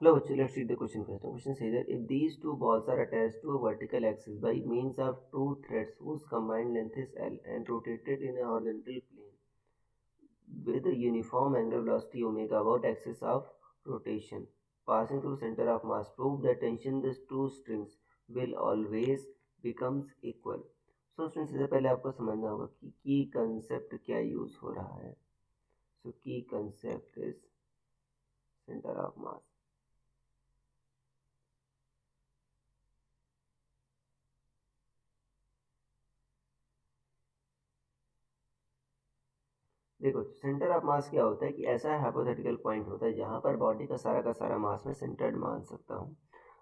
Hello, let's read the question first. The question says that if these two balls are attached to a vertical axis by means of two threads whose combined length is L and rotated in a horizontal plane with a uniform angular velocity omega about axis of rotation passing through center of mass, prove that tension the two strings will always becomes equal. So students इससे पहले आपको समझना होगा कि की concept क्या use हो रहा है. सो की concept is centre of mass. देखो सेंटर ऑफ मास क्या होता है कि ऐसा हाइपोथेटिकल पॉइंट होता है जहाँ पर बॉडी का सारा मास मैं सेंटर्ड मान सकता हूँ.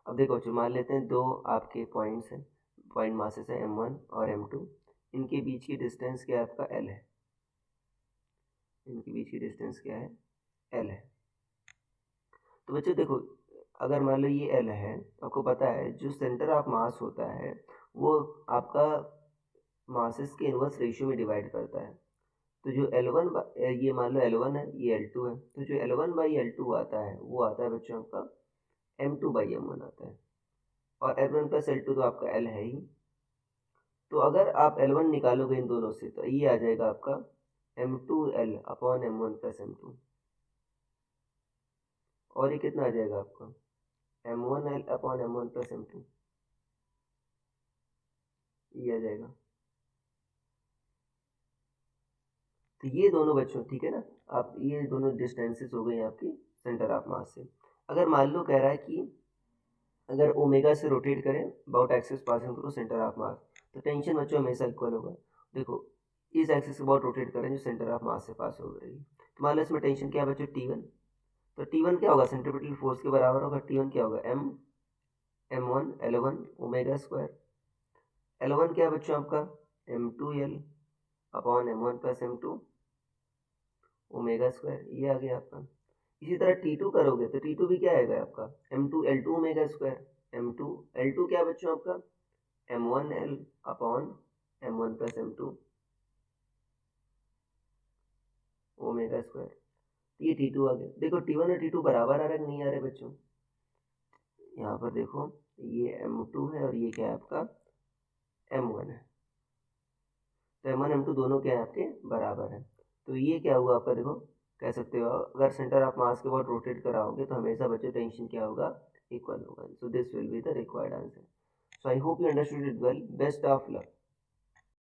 अब देखो मान लेते हैं दो आपके पॉइंट्स हैं, पॉइंट मासेस है m1 और m2. इनके बीच की डिस्टेंस क्या है आपका l है. इनके बीच की डिस्टेंस क्या है l है. तो बच्चों देखो अगर मान लो ये l है, आपको पता है जो सेंटर ऑफ मास होता है वो आपका मासेस के इनवर्स रेशियो में डिवाइड करता है. तो जो L1 ये मान लो L1 है, ये L2 है, तो जो L1/L2 आता है वो आता है बच्चों आपका M2/M1 आता है. और L1 प्लस L2 तो आपका L है ही. तो अगर आप L1 निकालोगे इन दोनों से तो ये आ जाएगा आपका M2L upon M1 plus M2. और ये कितना आ जाएगा आपका M1L upon M1 plus M2. ये आ जाएगा. तो ये दोनों बच्चों ठीक है ना, आप ये दोनों डिस्टेंसेस हो गई आपकी सेंटर ऑफ मास से. अगर मान लो कह रहा है कि अगर ओमेगा से रोटेट करें about axis passing through centre of mass तो टेंशन बच्चों हमेशा इक्वल होगा. देखो इस एक्सिस के अबाउट रोटेट करें जो सेंटर ऑफ मास से पास हो रही है, तो मान लो इसमें टेंशन क्या है बच्चों T1. तो T1 क्या होगा सेंट्रीपिटल फोर्स के बराबर होगा. T1 क्या होगा M1 L1 omega square. L1 क्या है बच्चों आपका M2L upon M1 plus M2 omega square. ये आ गया आपका. इसी तरह T2 करोगे तो T2 भी क्या आएगा आपका M2L2 ओमेगा स्क्वायर. M2L2 क्या है बच्चों आपका M1L upon M1 plus M2 omega square. ये T2 आ गया. देखो T1 और T2 बराबर आ रहे नहीं आ रहे बच्चों. यहाँ पर देखो ये M2 है और ये क्या है आपका M1 है. तो M1 M2 दोनों क्या है आपके बराबर है. तो ये क्या हुआ आपका, देखो कह सकते हो अगर सेंटर ऑफ मास के बाद रोटेट कराओगे तो हमेशा बच्चों टेंशन क्या होगा इक्वल होगा. So this will be the required answer. So I hope you understood it well. Best of luck.